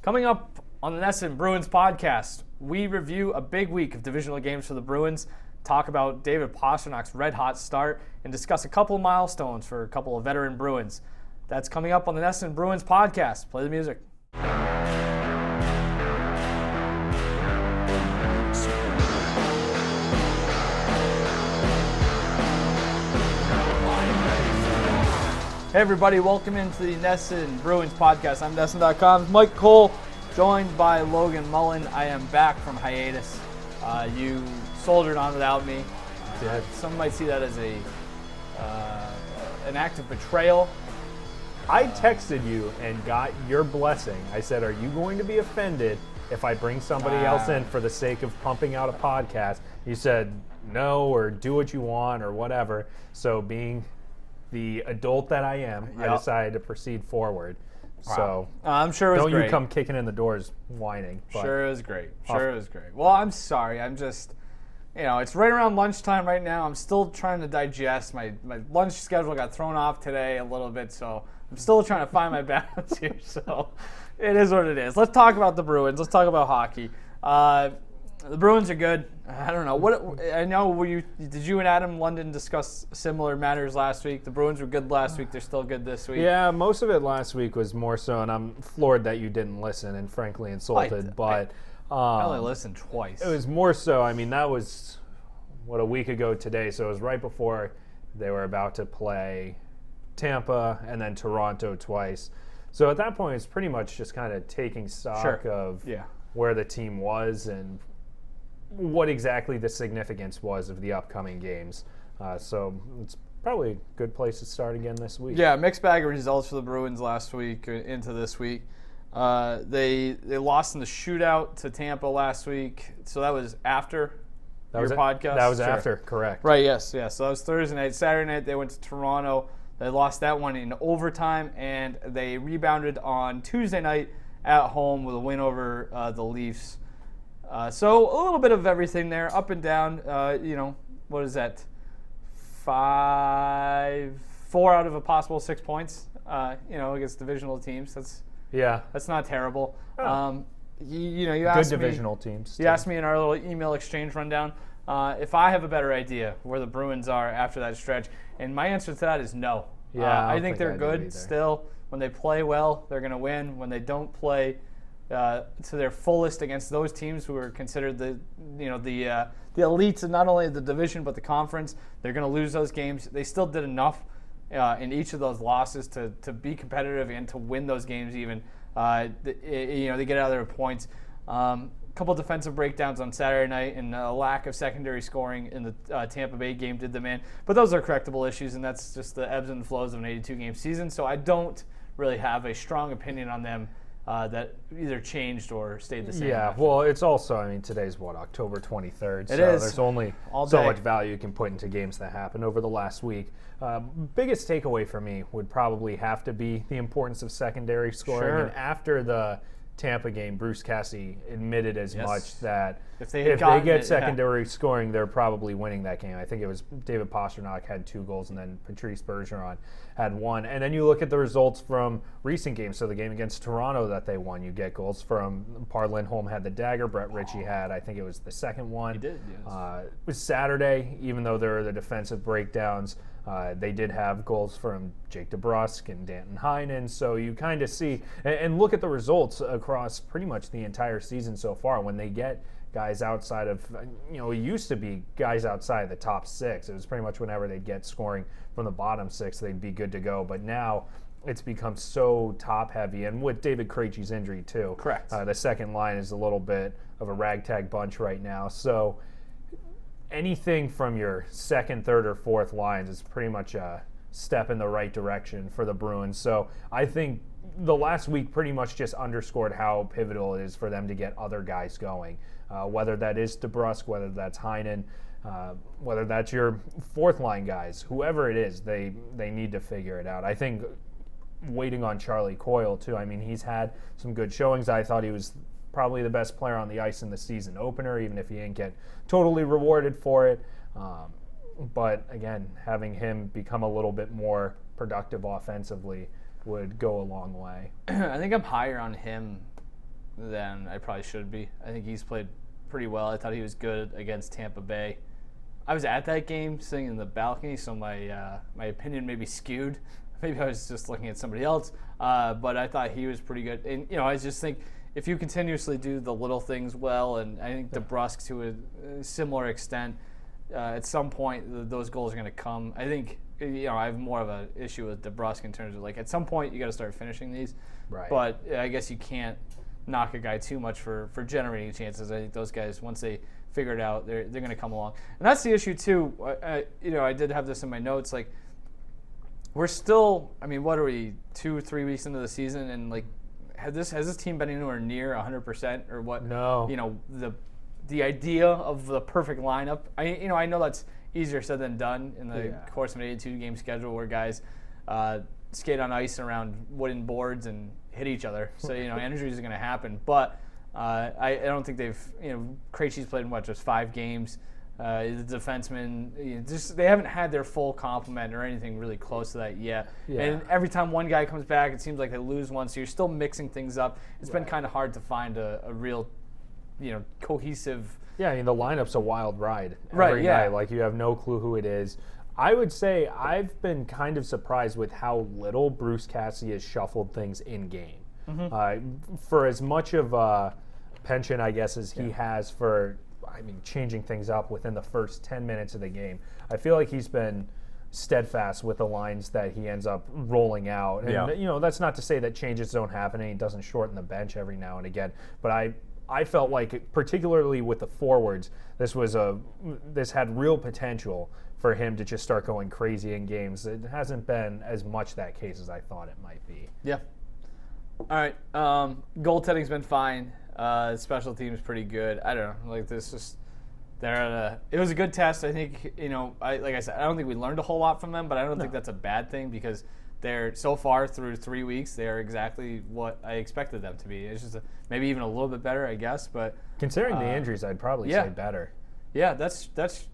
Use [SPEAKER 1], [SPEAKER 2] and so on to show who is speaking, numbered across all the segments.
[SPEAKER 1] Coming up on the NESN Bruins Podcast, we review a big week of divisional games for the Bruins, talk about David Pasternak's red-hot start, and discuss a couple of milestones for a couple of veteran Bruins. That's coming up on the NESN Bruins Podcast. Play the music. Hey everybody, welcome into the NESN Bruins Podcast. I'm NESN.com's Mike Cole, joined by Logan Mullen. I am back from hiatus. You soldiered on without me. Some might see that as an act of betrayal.
[SPEAKER 2] I texted you and got your blessing. I said, are you going to be offended if I bring somebody else in for the sake of pumping out a podcast? You said no, or do what you want, or whatever. So being the adult that I am, I decided to proceed forward.
[SPEAKER 1] Wow.
[SPEAKER 2] So
[SPEAKER 1] I'm sure it was
[SPEAKER 2] don't
[SPEAKER 1] great.
[SPEAKER 2] You come kicking in the doors whining.
[SPEAKER 1] Sure it was great. Sure it was great. Well, I'm sorry. I'm just, it's right around lunchtime right now. I'm still trying to digest. My lunch schedule got thrown off today a little bit, so I'm still trying to find my balance here. So it is what it is. Let's talk about the Bruins. Let's talk about hockey. The Bruins are good. I don't know. I know did you and Adam London discuss similar matters last week? The Bruins were good last week. They're still good this week.
[SPEAKER 2] Yeah, most of it last week was more so, and I'm floored that you didn't listen and frankly insulted. I
[SPEAKER 1] only listened twice.
[SPEAKER 2] It was more so, that was, a week ago today. So it was right before they were about to play Tampa and then Toronto twice. So at that point, it's pretty much just kind of taking stock of where the team was and what exactly the significance was of the upcoming games. So it's probably a good place to start again this week.
[SPEAKER 1] Yeah, mixed bag of results for the Bruins last week into this week. They lost in the shootout to Tampa last week, so that was after your podcast?
[SPEAKER 2] That was after, correct.
[SPEAKER 1] Right, yes. So that was Thursday night. Saturday night they went to Toronto. They lost that one in overtime, and they rebounded on Tuesday night at home with a win over the Leafs. So a little bit of everything there, up and down. What is that? 4 out of a possible 6 points. Against divisional teams. That's not terrible.
[SPEAKER 2] Oh.
[SPEAKER 1] You asked
[SPEAKER 2] good divisional teams.
[SPEAKER 1] You asked me in our little email exchange rundown if I have a better idea where the Bruins are after that stretch, and my answer to that is no.
[SPEAKER 2] Yeah,
[SPEAKER 1] I think they're good still. When they play well, they're going to win. When they don't play to their fullest against those teams who are considered the elites of not only the division but the conference, they're going to lose those games. They still did enough in each of those losses to be competitive and to win those games even. They get out of their points. A couple defensive breakdowns on Saturday night and a lack of secondary scoring in the Tampa Bay game did them in. But those are correctable issues, and that's just the ebbs and flows of an 82-game season. So I don't really have a strong opinion on them that either changed or stayed the same.
[SPEAKER 2] Yeah, well, it's also, today's October 23rd.
[SPEAKER 1] It is.
[SPEAKER 2] There's only so much value you can put into games that happened over the last week. Biggest takeaway for me would probably have to be the importance of secondary scoring.
[SPEAKER 1] Sure.
[SPEAKER 2] And after the Tampa game, Bruce Cassidy admitted as much that if they get secondary scoring, they're probably winning that game. I think it was David Pastrnak had 2 goals, and then Patrice Bergeron had 1. And then you look at the results from recent games. So the game against Toronto that they won, you get goals from Lindholm had the dagger. Brett Ritchie had, I think it was the second one.
[SPEAKER 1] He did, yes.
[SPEAKER 2] It was Saturday, even though there are the defensive breakdowns. They did have goals from Jake DeBrusk and Danton Heinen, so you kind of see and look at the results across pretty much the entire season so far. When they get guys outside of, it used to be guys outside the top 6. It was pretty much whenever they'd get scoring from the bottom 6, they'd be good to go. But now it's become so top heavy, and with David Krejci's injury too.
[SPEAKER 1] Correct.
[SPEAKER 2] The second line is a little bit of a ragtag bunch right now, so anything from your second, third, or fourth lines is pretty much a step in the right direction for the Bruins. So I think the last week pretty much just underscored how pivotal it is for them to get other guys going, whether that is DeBrusk, whether that's Heinen, whether that's your fourth line guys, whoever it is, they need to figure it out. I think waiting on Charlie Coyle too. He's had some good showings. I thought he was probably the best player on the ice in the season opener, even if he didn't get totally rewarded for it. But again, having him become a little bit more productive offensively would go a long way.
[SPEAKER 1] I think I'm higher on him than I probably should be. I think he's played pretty well. I thought he was good against Tampa Bay. I was at that game sitting in the balcony, so my opinion may be skewed. Maybe I was just looking at somebody else, but I thought he was pretty good. And, I just think if you continuously do the little things well, and I think DeBrusk to a similar extent, at some point those goals are going to come. I think, I have more of an issue with DeBrusk in terms of, at some point you got to start finishing these.
[SPEAKER 2] Right.
[SPEAKER 1] But I guess you can't knock a guy too much for generating chances. I think those guys, once they figure it out, they're going to come along. And that's the issue too. I did have this in my notes, we're still, what are we, 2-3 weeks into the season, and has this team been anywhere near 100% or what?
[SPEAKER 2] No.
[SPEAKER 1] The idea of the perfect lineup. I know that's easier said than done in the course of an 82-game schedule where guys skate on ice around wooden boards and hit each other. So injuries are going to happen. But I don't think they've. Krejci's played in just 5 games. The defensemen, they haven't had their full complement or anything really close to that yet. Yeah. And every time one guy comes back, it seems like they lose one. So you're still mixing things up. It's been kind of hard to find a real, cohesive.
[SPEAKER 2] Yeah, the lineup's a wild ride every night. You have no clue who it is. I would say I've been kind of surprised with how little Bruce Cassidy has shuffled things in game. Mm-hmm. For as much of a penchant, I guess, as he has for. Changing things up within the first 10 minutes of the game. I feel like he's been steadfast with the lines that he ends up rolling out. And, that's not to say that changes don't happen and he doesn't shorten the bench every now and again. But I felt like, particularly with the forwards, this had real potential for him to just start going crazy in games. It hasn't been as much that case as I thought it might be. Yeah.
[SPEAKER 1] All right. Goaltending's been fine. Special teams pretty good. I don't know. It was a good test. I think, like I said, I don't think we learned a whole lot from them, but I don't think that's a bad thing because they're so far through 3 weeks, they are exactly what I expected them to be. It's just maybe even a little bit better, I guess. But
[SPEAKER 2] considering the injuries, I'd probably say better.
[SPEAKER 1] Yeah, that's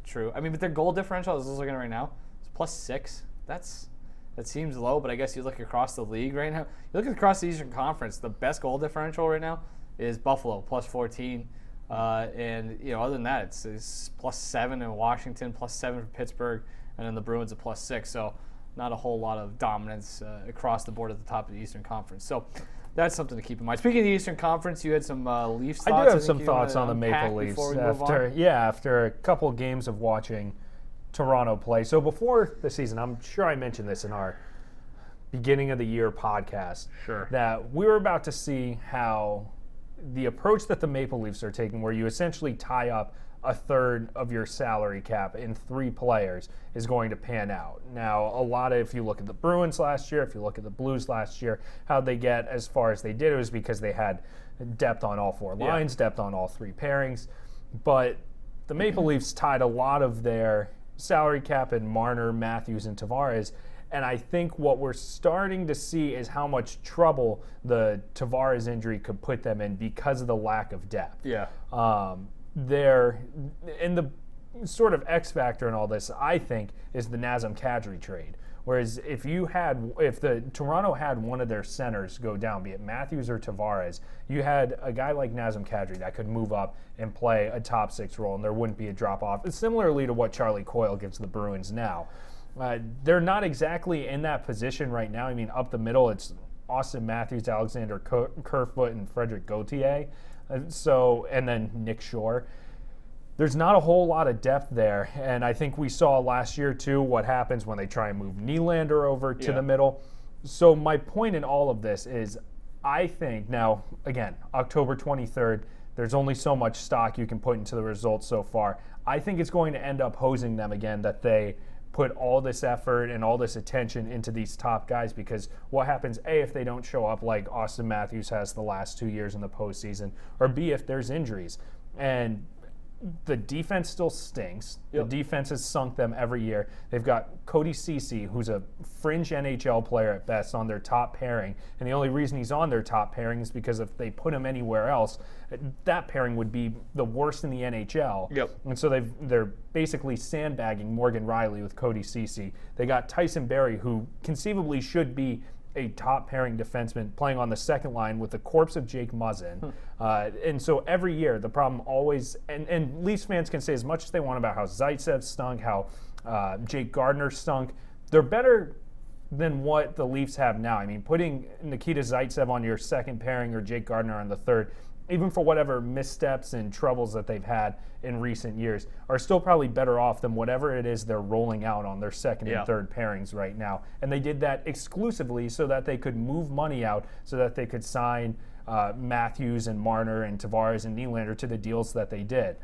[SPEAKER 1] true. But their goal differential, I was looking at right now, it's +6. That seems low, but I guess you look across the league right now. You look across the Eastern Conference, the best goal differential right now is Buffalo, +14. And, other than that, it's +7 in Washington, +7 for Pittsburgh, and then the Bruins at +6. So not a whole lot of dominance across the board at the top of the Eastern Conference. So that's something to keep in mind. Speaking of the Eastern Conference, you had some Leafs thoughts.
[SPEAKER 2] I do have some thoughts on the Maple Leafs after a couple games of watching Toronto play. So before the season, I'm sure I mentioned this in our beginning of the year podcast, that we were about to see how the approach that the Maple Leafs are taking, where you essentially tie up a third of your salary cap in 3 players, is going to pan out. Now, if you look at the Bruins last year, if you look at the Blues last year, how they get as far as they did, it was because they had depth on all 4 lines, depth on all 3 pairings. But the Maple Leafs tied a lot of their salary cap in Marner, Matthews, and Tavares. And I think what we're starting to see is how much trouble the Tavares injury could put them in because of the lack of depth. Yeah. They're in the sort of X factor in all this, I think, is the Nazem Kadri trade. Whereas if the Toronto had one of their centers go down, be it Matthews or Tavares, you had a guy like Nazem Kadri that could move up and play a top 6 role, and there wouldn't be a drop off. It's similarly to what Charlie Coyle gives the Bruins now. They're not exactly in that position right now. Up the middle, it's Austin Matthews, Alexander Kerfoot, and Frederick Gauthier. And then Nick Shore. There's not a whole lot of depth there. And I think we saw last year, too, what happens when they try and move Nylander over to the middle. So my point in all of this is I think, now, again, October 23rd, there's only so much stock you can put into the results so far. I think it's going to end up hosing them again that they put all this effort and all this attention into these top guys, because what happens, A, if they don't show up like Austin Matthews has the last 2 years in the postseason, or B, if there's injuries. And the defense still stinks. Yep. The defense has sunk them every year. They've got Cody Ceci, who's a fringe NHL player at best, on their top pairing. And the only reason he's on their top pairing is because if they put him anywhere else, that pairing would be the worst in the NHL. Yep. And so they're basically sandbagging Morgan Riley with Cody Ceci. They got Tyson Barrie, who conceivably should be a top pairing defenseman playing on the second line with the corpse of Jake Muzzin. And so every year, the problem always, and Leafs fans can say as much as they want about how Zaitsev stunk, how Jake Gardiner stunk. They're better than what the Leafs have now. I mean, putting Nikita Zaitsev on your second pairing or Jake Gardiner on the third, even for whatever missteps and troubles that they've had in recent years, are still probably better off than whatever it is they're rolling out on their second and third pairings right now. And they did that exclusively so that they could move money out, so that they could sign Matthews and Marner and Tavares and Nylander to the deals that they did.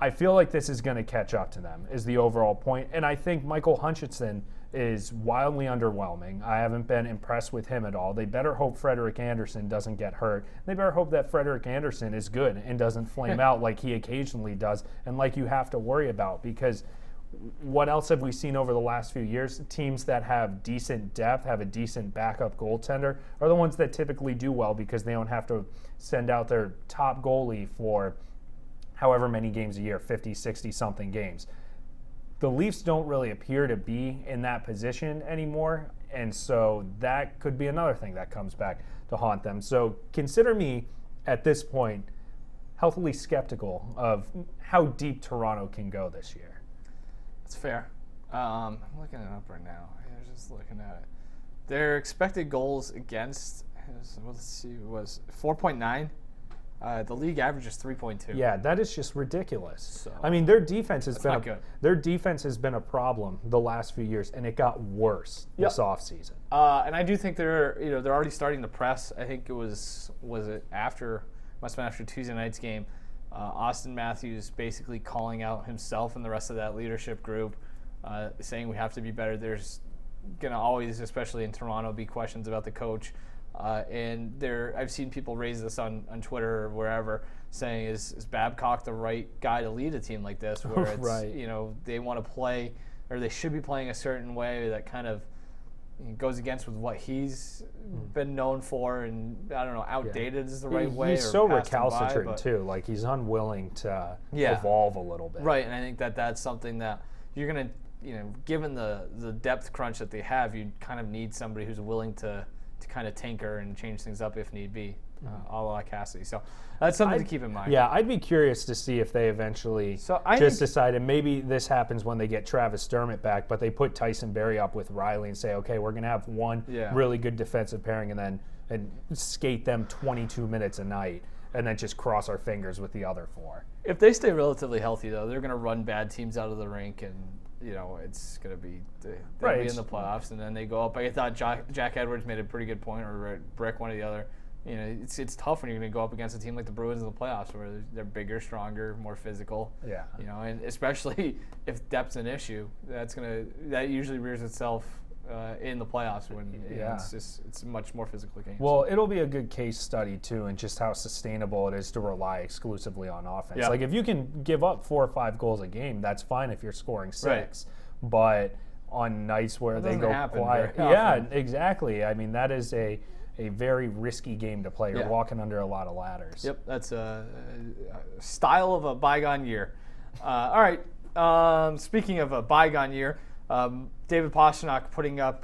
[SPEAKER 2] I feel like this is going to catch up to them, is the overall point. And I think Michael Hutchinson is wildly underwhelming. I haven't been impressed with him at all. They better hope Frederik Andersen doesn't get hurt. They better hope that Frederik Andersen is good and doesn't flame out like he occasionally does and like you have to worry about, because what else have we seen over the last few years? Teams that have decent depth, have a decent backup goaltender, are the ones that typically do well because they don't have to send out their top goalie for however many games a year, 50, 60-something games. The Leafs don't really appear to be in that position anymore, and so that could be another thing that comes back to haunt them. So consider me, at this point, healthily skeptical of how deep Toronto can go this year.
[SPEAKER 1] That's fair. I'm looking it up right now. I was just looking at it. Their expected goals against, was 4.9. The league average is 3.2.
[SPEAKER 2] Yeah, that is just ridiculous.
[SPEAKER 1] So,
[SPEAKER 2] I mean, their defense has been a problem the last few years, and it got worse this offseason.
[SPEAKER 1] And I do think they're already starting to press. I think it must have been after Tuesday night's game. Austin Matthews basically calling out himself and the rest of that leadership group, saying we have to be better. There's going to always, especially in Toronto, be questions about the coach. And I've seen people raise this on Twitter or wherever, saying, is Babcock the right guy to lead a team like this, where it's,
[SPEAKER 2] right.
[SPEAKER 1] They want to play, or they should be playing a certain way that kind of goes against with what he's been known for, and I don't know, outdated is the right way.
[SPEAKER 2] He's so recalcitrant too, like he's unwilling to evolve a little bit.
[SPEAKER 1] Right, and I think that's something that you're going to, given the depth crunch that they have, you kind of need somebody who's willing to kind of tinker and change things up if need be, a la Cassidy. So that's something to keep in mind.
[SPEAKER 2] Yeah, I'd be curious to see if they eventually decided maybe this happens when they get Travis Dermott back, but they put Tyson Barrie up with Riley and say, okay, we're going to have one really good defensive pairing and skate them 22 minutes a night and then just cross our fingers with the other four.
[SPEAKER 1] If they stay relatively healthy, though, they're going to run bad teams out of the rink, and it's going to be they'll be in the playoffs, and then they go up. I thought Jack Edwards made a pretty good point, or Brick, one or the other. It's tough when you're going to go up against a team like the Bruins in the playoffs, where they're bigger, stronger, more physical.
[SPEAKER 2] Yeah.
[SPEAKER 1] And especially if depth's an issue, that usually rears itself in the playoffs when it's a much more physical game.
[SPEAKER 2] Well, it'll be a good case study too, in just how sustainable it is to rely exclusively on offense.
[SPEAKER 1] Yeah.
[SPEAKER 2] Like if you can give up 4 or 5 goals a game, that's fine if you're scoring 6.
[SPEAKER 1] Right.
[SPEAKER 2] But on nights where they go quiet, exactly. I mean, that is a very risky game to play. You're walking under a lot of ladders.
[SPEAKER 1] Yep, that's a style of a bygone year. All right. Speaking of a bygone year. David Pastrnak putting up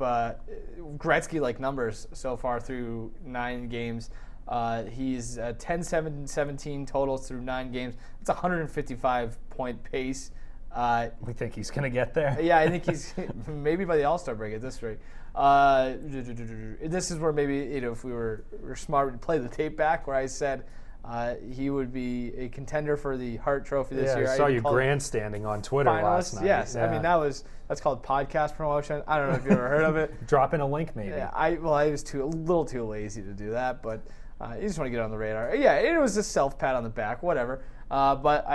[SPEAKER 1] Gretzky-like numbers so far through 9 games. He's 10-7-17 totals through 9 games. It's a 155-point pace.
[SPEAKER 2] We think he's going to get there?
[SPEAKER 1] Yeah, I think he's maybe by the All-Star break at this rate. This is where maybe, if we were smart, we'd play the tape back where I said he would be a contender for the Hart Trophy this year.
[SPEAKER 2] I saw you grandstanding on Twitter last night.
[SPEAKER 1] Yes, I mean that's called podcast promotion. I don't know if you ever heard of it.
[SPEAKER 2] Drop in a link, maybe.
[SPEAKER 1] Yeah, I was a little too lazy to do that, but you just want to get on the radar. Yeah, it was a self pat on the back, whatever. But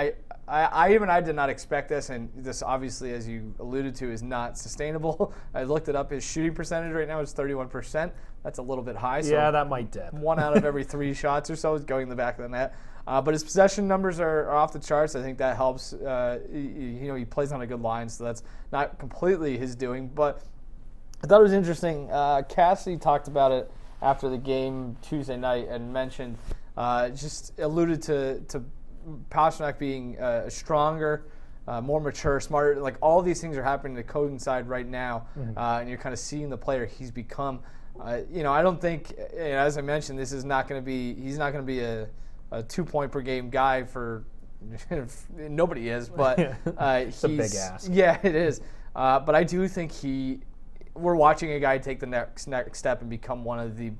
[SPEAKER 1] I did not expect this, and this obviously, as you alluded to, is not sustainable. I looked it up. His shooting percentage right now is 31%. That's a little bit high. So
[SPEAKER 2] that might dip.
[SPEAKER 1] 1 out of every 3 shots or so is going in the back of the net. But his possession numbers are off the charts. I think that helps. He plays on a good line, so that's not completely his doing. But I thought it was interesting. Cassidy talked about it after the game Tuesday night and mentioned, just alluded to Pastrnak being stronger, more mature, smarter. Like all these things are happening to the coaching side right now, and you're kind of seeing the player he's become. I don't think, as I mentioned, this is not going to be. He's not going to be a 2-point per game guy for. Nobody is, but
[SPEAKER 2] it's a big ask.
[SPEAKER 1] Yeah, it is. But I do think we're watching a guy take the next step and become one of the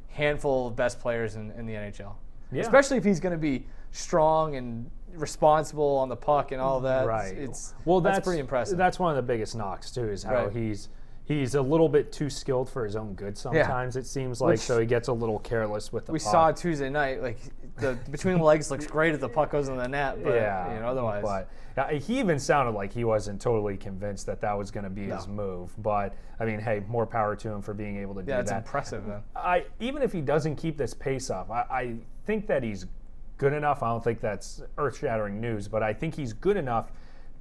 [SPEAKER 1] handful of best players in the NHL. Yeah. Especially if he's going to be strong and responsible on the puck and all of that.
[SPEAKER 2] Right.
[SPEAKER 1] That's pretty impressive.
[SPEAKER 2] That's one of the biggest knocks too, is how he's a little bit too skilled for his own good sometimes. It seems like, so he gets a little careless with the puck.
[SPEAKER 1] We saw Tuesday night, like the between the legs looks great if the puck goes in the net, but otherwise.
[SPEAKER 2] But he even sounded like he wasn't totally convinced that was going to be his move. But I mean, hey, more power to him for being able to do that.
[SPEAKER 1] Yeah, it's impressive then.
[SPEAKER 2] Even if he doesn't keep this pace up, I think that he's good enough. I don't think that's earth-shattering news, but I think he's good enough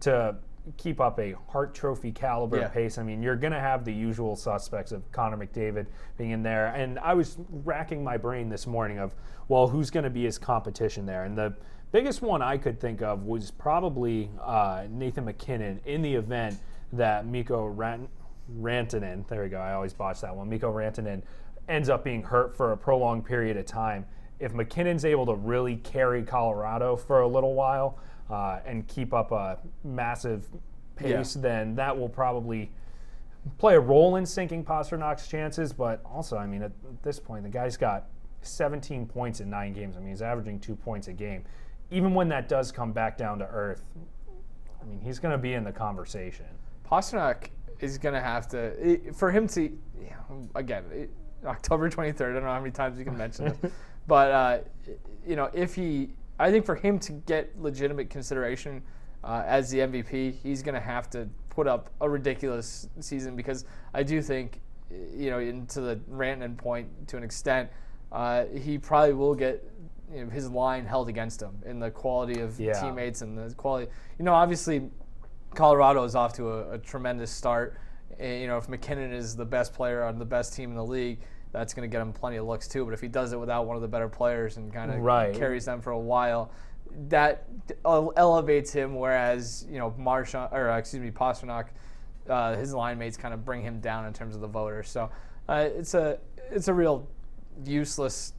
[SPEAKER 2] to keep up a Hart Trophy caliber pace. I mean, you're going to have the usual suspects of Connor McDavid being in there. And I was racking my brain this morning of, who's going to be his competition there? And the biggest one I could think of was probably Nathan MacKinnon in the event that Mikko Rantanen, there we go, I always botch that one, Mikko Rantanen ends up being hurt for a prolonged period of time. If McKinnon's able to really carry Colorado for a little while and keep up a massive pace, then that will probably play a role in sinking Pasternak's chances. But also, I mean, at this point, the guy's got 17 points in 9 games. I mean, he's averaging 2 points a game. Even when that does come back down to earth, I mean, he's going to be in the conversation.
[SPEAKER 1] Pastrnak is going to have to, for him to, again, October 23rd, I don't know how many times you can mention it, but, I think for him to get legitimate consideration as the MVP, he's going to have to put up a ridiculous season, because I do think, into the Rantanen point to an extent, he probably will get his line held against him in the quality of teammates and the quality. Obviously, Colorado is off to a tremendous start. If McKinnon is the best player on the best team in the league, that's going to get him plenty of looks too. But if he does it without one of the better players and kind of carries them for a while, that elevates him. Whereas Marchand, Pastrnak, his line mates kind of bring him down in terms of the voters. So it's a real useless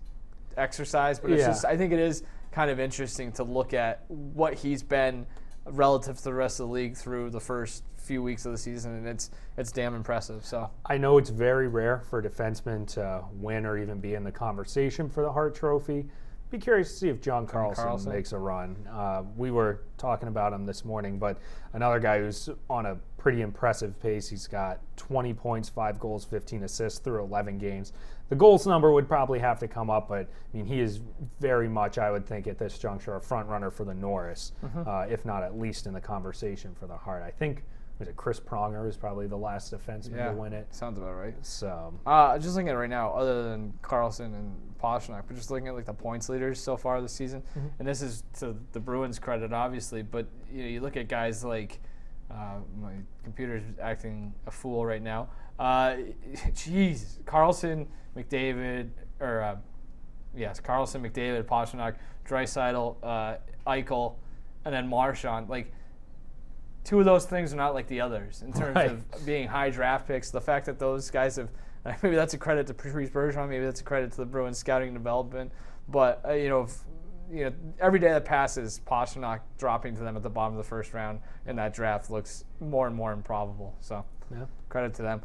[SPEAKER 1] exercise, but it's I think it is kind of interesting to look at what he's been relative to the rest of the league through the first few weeks of the season, and it's damn impressive. So
[SPEAKER 2] I know it's very rare for defensemen to win or even be in the conversation for the Hart Trophy. Be curious to see if John Carlson makes a run. We were talking about him this morning, but another guy who's on a pretty impressive pace. He's got 20 points, 5 goals, 15 assists through 11 games. The goals number would probably have to come up, but I mean, he is very much, I would think, at this juncture, a front runner for the Norris, if not at least in the conversation for the Hart. I think Chris Pronger is probably the last defenseman to win it.
[SPEAKER 1] Sounds about right.
[SPEAKER 2] So,
[SPEAKER 1] just looking at it right now, other than Carlson and Pastrnak, but just looking at the points leaders so far this season, and this is to the Bruins' credit, obviously. But you look at guys like my computer's acting a fool right now. Carlson, McDavid, Carlson, McDavid, Pastrnak, Draisaitl, Eichel, and then Marchand. Two of those things are not like the others in terms of being high draft picks. The fact that those guys have, maybe that's a credit to Patrice Bergeron, maybe that's a credit to the Bruins scouting and development. But every day that passes, Pastrnak dropping to them at the bottom of the first round in that draft looks more and more improbable. So credit to them.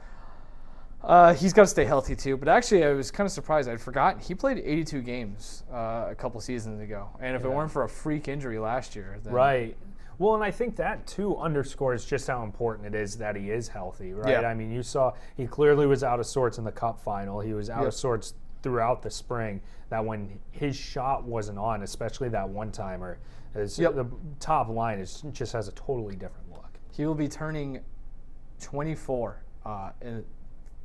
[SPEAKER 1] He's got to stay healthy too. But actually, I was kind of surprised. I'd forgotten he played 82 games a couple seasons ago, and if it weren't for a freak injury last year, then
[SPEAKER 2] Well, and I think that, too, underscores just how important it is that he is healthy, right?
[SPEAKER 1] Yeah.
[SPEAKER 2] I mean, you saw he clearly was out of sorts in the Cup final. He was out of sorts throughout the spring, that when his shot wasn't on, especially that one-timer, the top line just has a totally different look.
[SPEAKER 1] He will be turning 24 in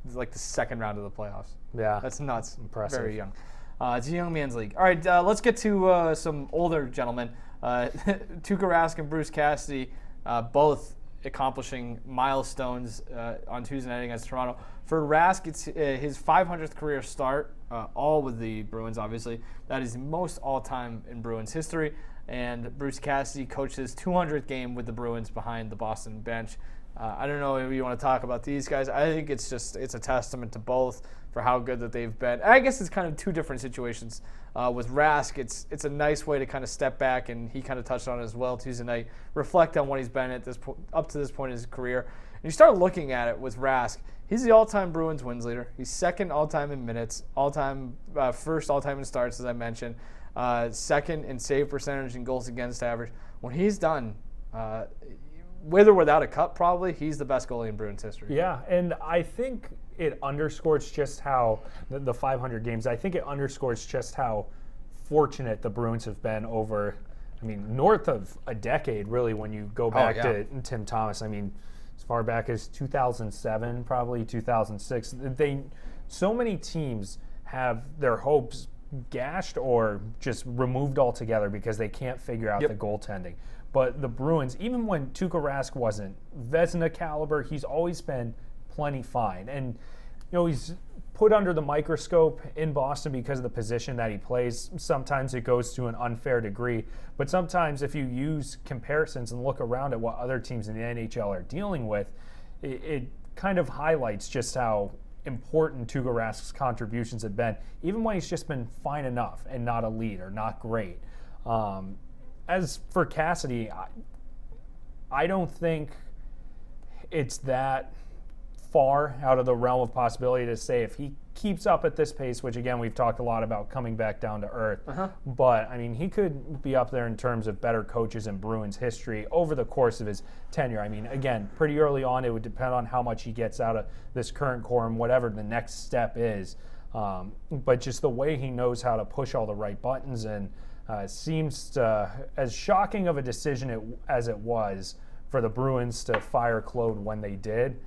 [SPEAKER 1] the second round of the playoffs.
[SPEAKER 2] Yeah.
[SPEAKER 1] That's nuts.
[SPEAKER 2] Impressive.
[SPEAKER 1] Very young. It's a young man's league. All right, let's get to some older gentlemen. Tuukka Rask and Bruce Cassidy both accomplishing milestones on Tuesday night against Toronto. For Rask, it's his 500th career start, all with the Bruins, obviously. That is the most all-time in Bruins history. And Bruce Cassidy coached his 200th game with the Bruins behind the Boston bench. I don't know if you want to talk about these guys. I think it's a testament to both for how good that they've been. And I guess it's kind of two different situations. With Rask, it's a nice way to kind of step back, and he kind of touched on it as well Tuesday night, reflect on what he's been at up to this point in his career. And you start looking at it with Rask, he's the all-time Bruins wins leader. He's second all-time in minutes, first all-time in starts, as I mentioned, second in save percentage and goals against average. When he's done, with or without a cup, probably, he's the best goalie in Bruins history.
[SPEAKER 2] Yeah, and I think it underscores just how, the 500 games, I think it underscores just how fortunate the Bruins have been over, north of a decade, really, when you go back to Tim Thomas. As far back as 2007, probably 2006. So many teams have their hopes gashed or just removed altogether because they can't figure out the goaltending. But the Bruins, even when Tuukka Rask wasn't Vezina caliber, he's always been plenty fine. And, he's put under the microscope in Boston because of the position that he plays. Sometimes it goes to an unfair degree. But sometimes if you use comparisons and look around at what other teams in the NHL are dealing with, it kind of highlights just how important Tuukka Rask's contributions have been, even when he's just been fine enough and not elite or not great. As for Cassidy, I don't think it's that far out of the realm of possibility to say if he keeps up at this pace, which again we've talked a lot about coming back down to earth, but he could be up there in terms of better coaches in Bruins history over the course of his tenure. Again, pretty early on, it would depend on how much he gets out of this current core and whatever the next step is. But just the way he knows how to push all the right buttons, and seems to, as shocking of a decision as it was for the Bruins to fire Claude when they did,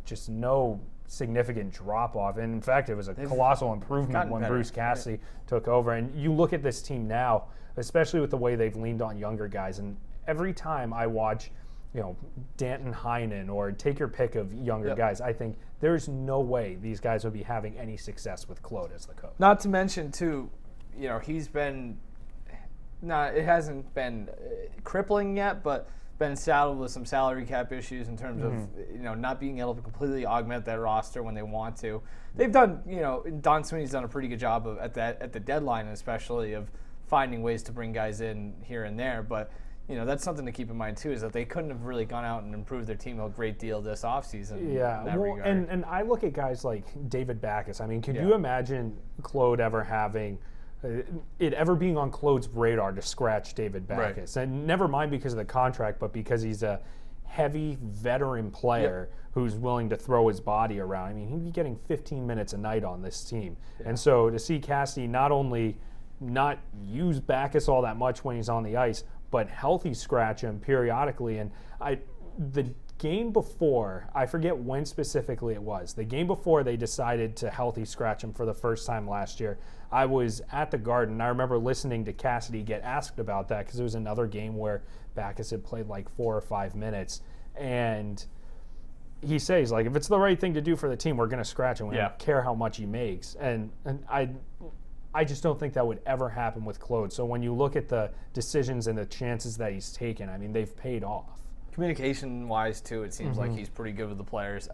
[SPEAKER 2] just no significant drop-off. And in fact, it was a colossal improvement when Bruce Cassidy took over. And you look at this team now, especially with the way they've leaned on younger guys, and every time I watch, Danton Heinen or take your pick of younger guys, I think there's no way these guys would be having any success with Claude as the coach.
[SPEAKER 1] Not to mention, too, he's been, it hasn't been crippling yet, but been saddled with some salary cap issues in terms of not being able to completely augment that roster when they want to. They've done, Don Sweeney's done a pretty good job of at the deadline, especially, of finding ways to bring guys in here and there. But that's something to keep in mind too, is that they couldn't have really gone out and improved their team a great deal this offseason.
[SPEAKER 2] Yeah, and I look at guys like David Backes. Could you imagine Claude ever having it ever being on Claude's radar to scratch David Backes? Right. And never mind because of the contract, but because he's a heavy veteran player who's willing to throw his body around. He'd be getting 15 minutes a night on this team. And so to see Cassidy not only not use Backes all that much when he's on the ice, but healthy scratch him periodically. And the game before, I forget when specifically it was, the game before they decided to healthy scratch him for the first time last year, I was at the Garden, and I remember listening to Cassidy get asked about that because it was another game where Backes had played like 4 or 5 minutes, and he says, if it's the right thing to do for the team, we're going to scratch him. We don't care how much he makes. And I just don't think that would ever happen with Claude. So when you look at the decisions and the chances that he's taken, they've paid off.
[SPEAKER 1] Communication-wise, too, it seems like he's pretty good with the players.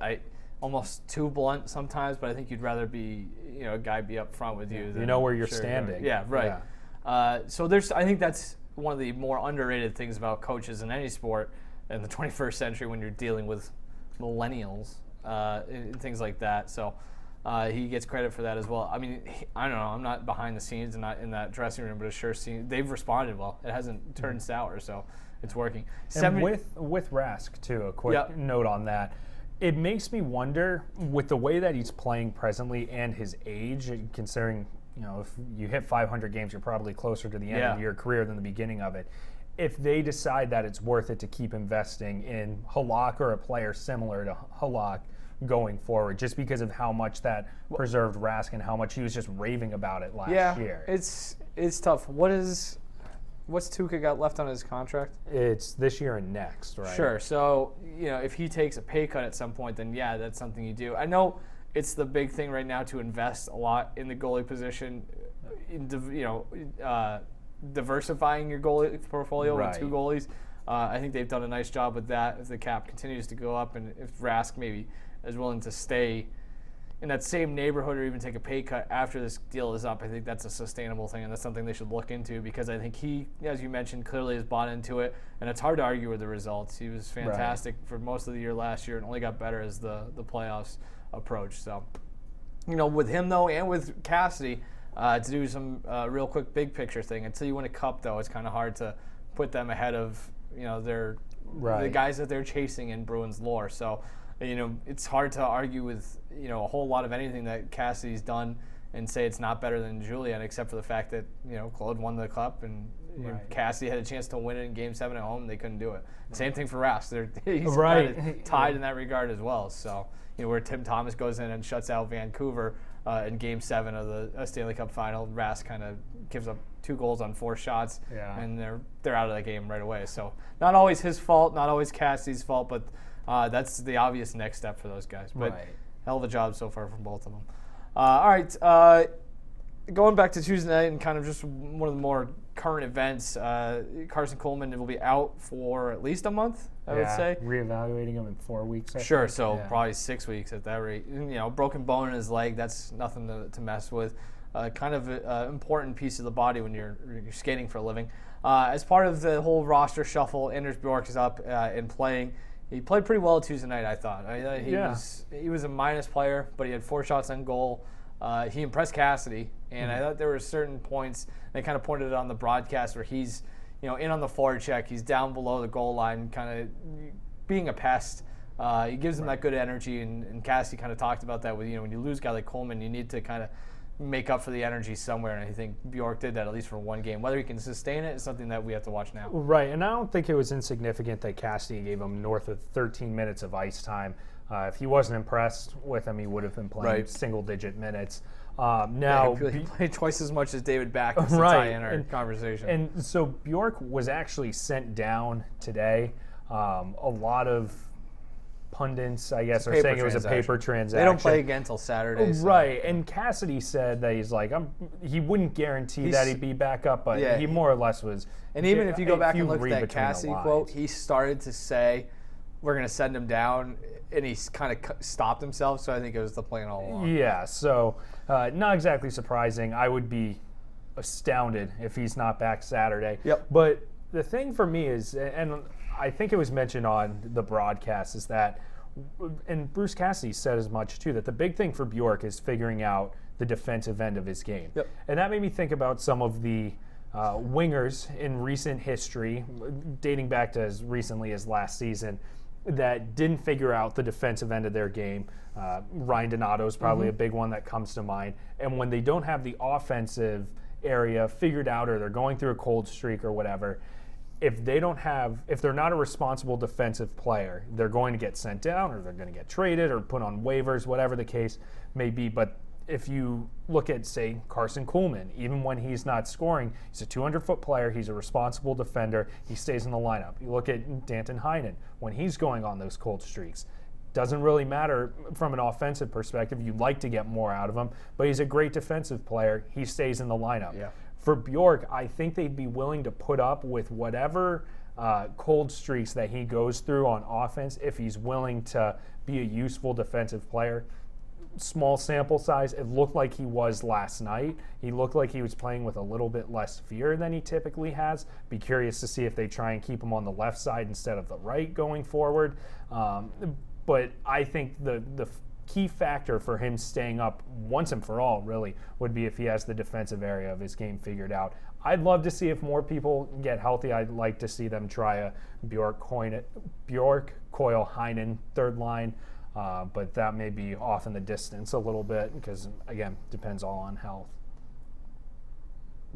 [SPEAKER 1] Almost too blunt sometimes, but I think you'd rather be, a guy be up front with you.
[SPEAKER 2] You know where you're standing.
[SPEAKER 1] Yeah, right. Yeah. So I think that's one of the more underrated things about coaches in any sport in the 21st century when you're dealing with millennials and things like that. So he gets credit for that as well. I don't know. I'm not behind the scenes and not in that dressing room, but it sure seems they've responded well. It hasn't turned sour, so it's working.
[SPEAKER 2] And with Rask, too, a quick note on that. It makes me wonder, with the way that he's playing presently and his age, considering, if you hit 500 games, you're probably closer to the end of your career than the beginning of it. If they decide that it's worth it to keep investing in Halak or a player similar to Halak going forward, just because of how much that preserved Rask and how much he was just raving about it last year.
[SPEAKER 1] It's tough. What's Tuukka got left on his contract?
[SPEAKER 2] It's this year and next, right?
[SPEAKER 1] Sure. So, if he takes a pay cut at some point, then that's something you do. I know it's the big thing right now to invest a lot in the goalie position, diversifying your goalie portfolio with 2 goalies. I think they've done a nice job with that. If the cap continues to go up, and if Rask maybe is willing to stay in that same neighborhood or even take a pay cut after this deal is up, I think that's a sustainable thing, and that's something they should look into, because I think he, as you mentioned, clearly has bought into it, and it's hard to argue with the results. He was fantastic for most of the year last year and only got better as the playoffs approached. So, with him, though, and with Cassidy, to do some real quick big picture thing, until you win a cup, though, it's kind of hard to put them ahead of, the guys that they're chasing in Bruins lore. So, it's hard to argue with, a whole lot of anything that Cassidy's done and say it's not better than Julian, except for the fact that, Claude won the cup and Cassidy had a chance to win it in Game 7 at home. They couldn't do it. Same thing for Rask. He's kind of tied in that regard as well. So, where Tim Thomas goes in and shuts out Vancouver in Game 7 of the Stanley Cup Final, Rask kind of gives up 2 goals on 4 shots, and they're out of the game right away. So not always his fault, not always Cassidy's fault, but that's the obvious next step for those guys. But hell of a job so far from both of them. All right, going back to Tuesday night and kind of just one of the more current events, Carson Coleman will be out for at least a month, I would say.
[SPEAKER 3] Reevaluating him in 4 weeks.
[SPEAKER 1] Sure, so probably 6 weeks at that rate. Broken bone in his leg, that's nothing to mess with. Kind of an important piece of the body when you're skating for a living. As part of the whole roster shuffle, Anders Bjork is up and playing. He played pretty well Tuesday night, I thought. He was a minus player, but he had 4 shots on goal. He impressed Cassidy, and I thought there were certain points, they kind of pointed it on the broadcast, where he's in on the forecheck, he's down below the goal line, kind of being a pest. He gives him that good energy, and Cassidy kind of talked about that with, when you lose a guy like Coleman, you need to kind of make up for the energy somewhere, and I think Bjork did that at least for one game. Whether he can sustain it is something that we have to watch now.
[SPEAKER 2] Right, and I don't think it was insignificant that Cassidy gave him north of 13 minutes of ice time. If he wasn't impressed with him, he would have been playing single-digit minutes. Now
[SPEAKER 1] he played twice as much as David Backes to tie in our conversation.
[SPEAKER 2] And so Bjork was actually sent down today. A lot of pundits, I guess, are saying it was a paper transaction.
[SPEAKER 1] They don't play again until Saturday. So.
[SPEAKER 2] Right, and Cassidy said that he's like, he wouldn't guarantee that he'd be back up, but he more or less was.
[SPEAKER 1] And even if you go back and look at that Cassidy quote, he started to say, we're going to send him down, and he kind of stopped himself, so I think it was the plan all along.
[SPEAKER 2] Yeah, so not exactly surprising. I would be astounded if he's not back Saturday.
[SPEAKER 1] Yep.
[SPEAKER 2] But the thing for me is, and I think it was mentioned on the broadcast, is that, and Bruce Cassidy said as much too, that the big thing for Bjork is figuring out the defensive end of his game.
[SPEAKER 1] Yep.
[SPEAKER 2] And that made me think about some of the wingers in recent history, dating back to as recently as last season, that didn't figure out the defensive end of their game. Ryan Donato is probably a big one that comes to mind. And when they don't have the offensive area figured out, or they're going through a cold streak or whatever, if they're not a responsible defensive player, they're going to get sent down, or they're going to get traded or put on waivers, whatever the case may be. But if you look at, say, Carson Coleman, even when he's not scoring, he's a 200-foot player, he's a responsible defender, he stays in the lineup. You look at Danton Heinen, when he's going on those cold streaks, doesn't really matter from an offensive perspective. You'd like to get more out of him, but he's a great defensive player. He stays in the lineup.
[SPEAKER 1] Yeah.
[SPEAKER 2] For Bjork, I think they'd be willing to put up with whatever cold streaks that he goes through on offense if he's willing to be a useful defensive player. Small sample size. It looked like he was last night. He looked like he was playing with a little bit less fear than he typically has. Be curious to see if they try and keep him on the left side instead of the right going forward. But I think the key factor for him staying up once and for all really would be if he has the defensive area of his game figured out. I'd love to see if more people get healthy. I'd like to see them try a Bjork, Coyle, Heinen third line. But that may be off in the distance a little bit because, again, depends all on health.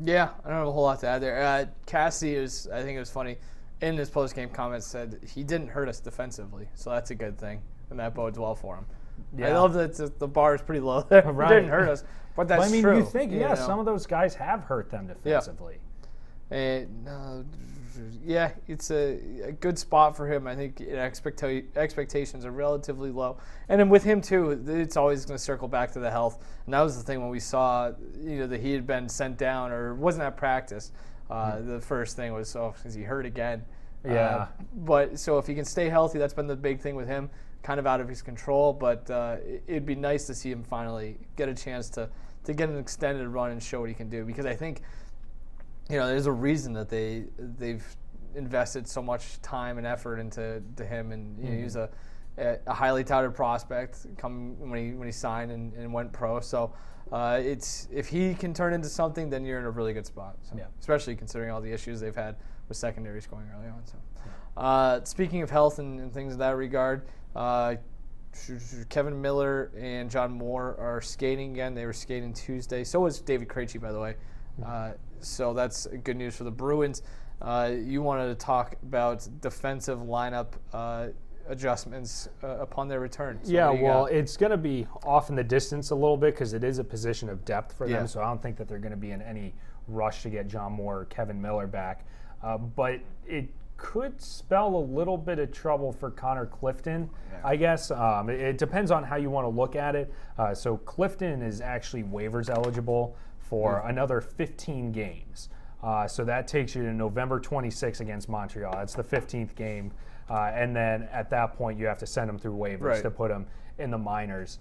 [SPEAKER 1] Yeah, I don't have a whole lot to add there. Cassidy I think it was funny, in his post-game comments said he didn't hurt us defensively, so that's a good thing, and that bodes well for him. Yeah. I love that the bar is pretty low there. Right. He didn't hurt us, but that's true.
[SPEAKER 2] You think, some of those guys have hurt them defensively.
[SPEAKER 1] Yeah. Yeah, it's a good spot for him. I think expectations are relatively low. And then with him, too, it's always going to circle back to the health. And that was the thing when we saw that he had been sent down or wasn't at practice. The first thing was, is he hurt again?
[SPEAKER 2] Yeah.
[SPEAKER 1] But so if he can stay healthy, that's been the big thing with him. Kind of out of his control, but it'd be nice to see him finally get a chance to get an extended run and show what he can do. Because I think, there's a reason that they've invested so much time and effort into him, and he's a highly touted prospect when he signed and went pro. So if he can turn into something, then you're in a really good spot. So, especially considering all the issues they've had with secondary scoring early on. So speaking of health and things in that regard. Kevin Miller and John Moore are skating again. They were skating Tuesday. So was David Krejci, by the way. So that's good news for the Bruins. You wanted to talk about defensive lineup adjustments upon their return. So
[SPEAKER 2] it's going to be off in the distance a little bit because it is a position of depth for them. So I don't think that they're going to be in any rush to get John Moore or Kevin Miller back. But it could spell a little bit of trouble for Connor Clifton, I guess. It depends on how you want to look at it. So Clifton is actually waivers eligible for another 15 games. So that takes you to November 26 against Montreal. That's the 15th game. And then at that point, you have to send him through waivers to put him in the minors.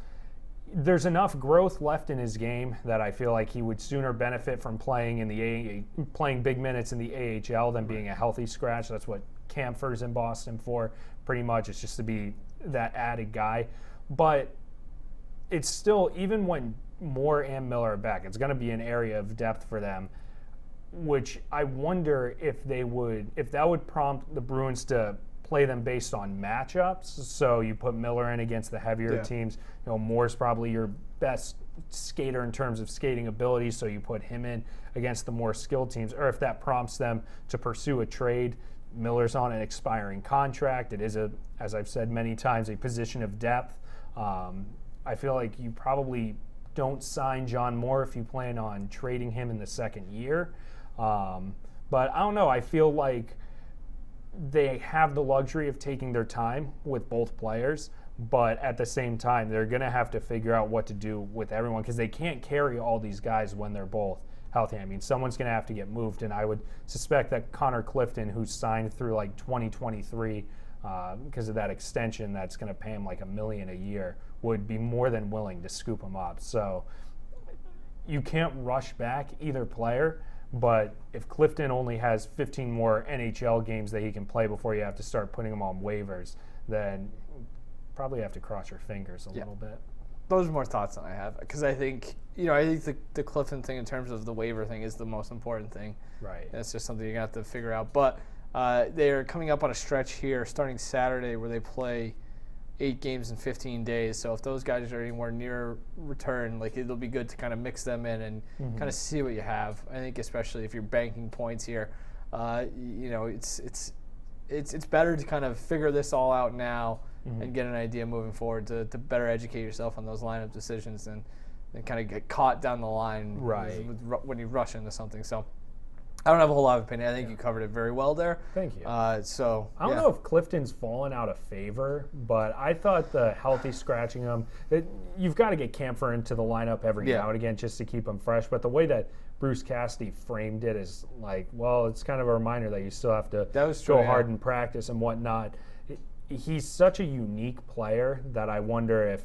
[SPEAKER 2] There's enough growth left in his game that I feel like he would sooner benefit from playing playing big minutes in the AHL than being a healthy scratch. That's what Camphor's in Boston for, pretty much. It's just to be that added guy. But it's still, even when Moore and Miller are back, it's going to be an area of depth for them, which I wonder if that would prompt the Bruins to play them based on matchups. So you put Miller in against the heavier teams. Moore's probably your best skater in terms of skating ability, so you put him in against the more skilled teams. Or if that prompts them to pursue a trade, Miller's on an expiring contract. It is, as I've said many times, a position of depth. I feel like you probably don't sign John Moore if you plan on trading him in the second year. But I don't know. I feel like they have the luxury of taking their time with both players, but at the same time, they're going to have to figure out what to do with everyone because they can't carry all these guys when they're both healthy. I mean, someone's going to have to get moved, and I would suspect that Connor Clifton, who's signed through like 2023 because of that extension that's going to pay him like $1 million a year, would be more than willing to scoop him up. So you can't rush back either player. But if Clifton only has 15 more NHL games that he can play before you have to start putting him on waivers, then probably have to cross your fingers a little bit.
[SPEAKER 1] Those are more thoughts than I have, because I think the Clifton thing in terms of the waiver thing is the most important thing.
[SPEAKER 2] Right.
[SPEAKER 1] That's just something you have to figure out. But they're coming up on a stretch here starting Saturday where they play 8 games in 15 days. So if those guys are anywhere near return, like, it'll be good to kind of mix them in and kind of see what you have. I think especially if you're banking points here, it's better to kind of figure this all out now and get an idea moving forward to better educate yourself on those lineup decisions and kind of get caught down the line when you rush into something. So I don't have a whole lot of opinion. I think you covered it very well there.
[SPEAKER 2] Thank you.
[SPEAKER 1] I
[SPEAKER 2] don't know if Clifton's fallen out of favor, but I thought the healthy scratching him, you've got to get Camphor into the lineup every now and again just to keep him fresh. But the way that Bruce Cassidy framed it is like, well, it's kind of a reminder that you still have to go hard in practice and whatnot. He's such a unique player that I wonder if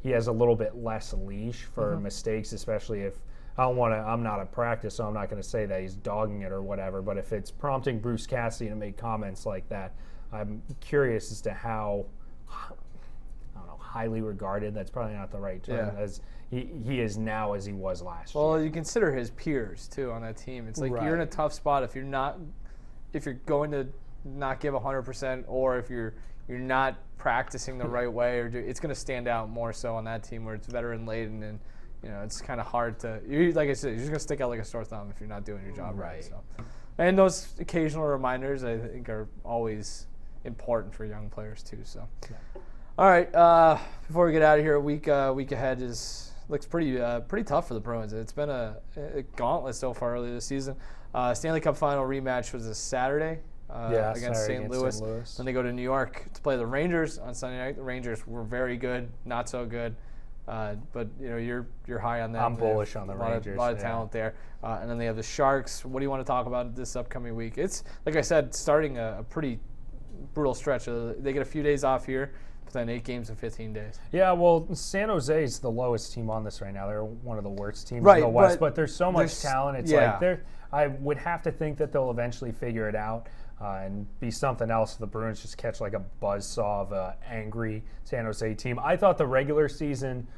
[SPEAKER 2] he has a little bit less leash for mistakes, especially if I'm not at practice, so I'm not going to say that he's dogging it or whatever, but if it's prompting Bruce Cassidy to make comments like that, I'm curious as to how, highly regarded, that's probably not the right term, as he is now as he was last year.
[SPEAKER 1] Well, you consider his peers, too, on that team. It's like you're in a tough spot if you're going to not give 100% or if you're not practicing the right way, it's going to stand out more so on that team where it's veteran-laden and it's kind of hard to, like I said, you're just going to stick out like a sore thumb if you're not doing your job right. So. And those occasional reminders, I think, are always important for young players, too. So, all right, before we get out of here, week ahead looks pretty tough for the Bruins. It's been a gauntlet so far early this season. Stanley Cup final rematch was this Saturday against St. Louis. Then they go to New York to play the Rangers on Sunday night. The Rangers were very good, not so good. But you're high on that.
[SPEAKER 2] I'm bullish on the Rangers.
[SPEAKER 1] A lot of talent there. And then they have the Sharks. What do you want to talk about this upcoming week? It's, like I said, starting a pretty brutal stretch. They get a few days off here, but then 8 games in 15 days.
[SPEAKER 2] Yeah, well, San Jose is the lowest team on this right now. They're one of the worst teams in the West, but there's so much talent. It's I would have to think that they'll eventually figure it out and be something else. The Bruins just catch like a buzzsaw of an angry San Jose team. I thought the regular season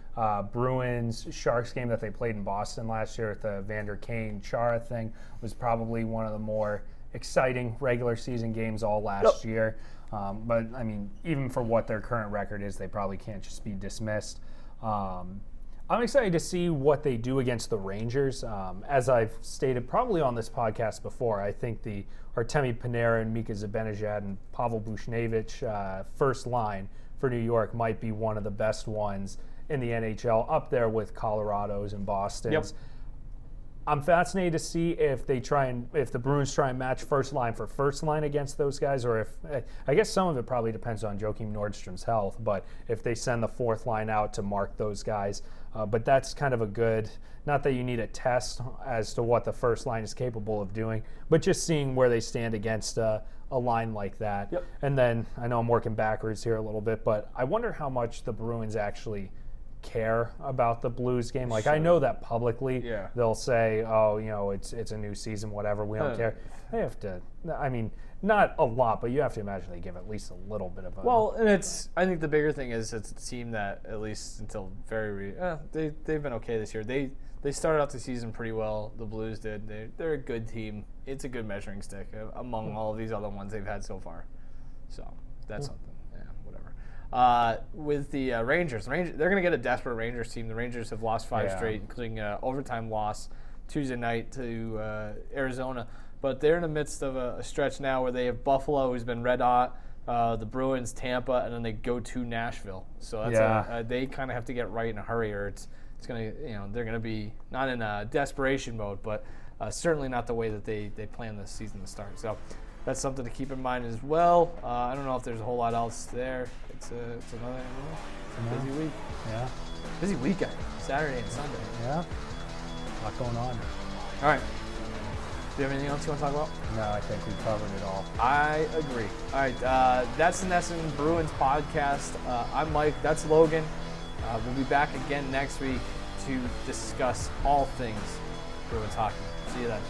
[SPEAKER 2] Bruins-Sharks game that they played in Boston last year at the Vander Kane-Chara thing was probably one of the more exciting regular season games all last year. But, I mean, even for what their current record is, they probably can't just be dismissed. I'm excited to see what they do against the Rangers. As I've stated probably on this podcast before, I think the Artemi Panarin, Mika Zibanejad, and Pavel Buchnevich first line for New York might be one of the best ones in the NHL, up there with Colorado's and Boston's.
[SPEAKER 1] Yep.
[SPEAKER 2] I'm fascinated to see if the Bruins try and match first line for first line against those guys, or if I guess some of it probably depends on Joakim Nordstrom's health. But if they send the fourth line out to mark those guys, but that's kind of a good. Not that you need a test as to what the first line is capable of doing, but just seeing where they stand against a line like that.
[SPEAKER 1] Yep.
[SPEAKER 2] And then I know I'm working backwards here a little bit, but I wonder how much the Bruins actually care about the Blues game. Like, I know that publicly they'll say, oh, it's a new season, whatever, we don't care. They have to, I mean, not a lot, but you have to imagine they give at least a little bit of a...
[SPEAKER 1] Well, and I think the bigger thing is it's a team that, at least until they've been okay this year. They started out the season pretty well, the Blues did. They're a good team. It's a good measuring stick among all of these other ones they've had so far. So, that's something. With the Rangers, they're going to get a desperate Rangers team. The Rangers have lost 5 straight, including an overtime loss Tuesday night to Arizona. But they're in the midst of a stretch now where they have Buffalo, who's been red hot, the Bruins, Tampa, and then they go to Nashville. So that's they kind of have to get right in a hurry, or it's going to, they're going to be not in a desperation mode, but certainly not the way that they plan this season to start. So that's something to keep in mind as well. I don't know if there's a whole lot else there. It's another busy week.
[SPEAKER 2] Yeah.
[SPEAKER 1] Busy weekend. Saturday and Sunday.
[SPEAKER 2] Yeah. A lot going on.
[SPEAKER 1] All right. Do you have anything else you want to talk about?
[SPEAKER 2] No, I think we covered it all.
[SPEAKER 1] I agree. All right. That's the NESN Bruins Podcast. I'm Mike. That's Logan. We'll be back again next week to discuss all things Bruins hockey. See you then.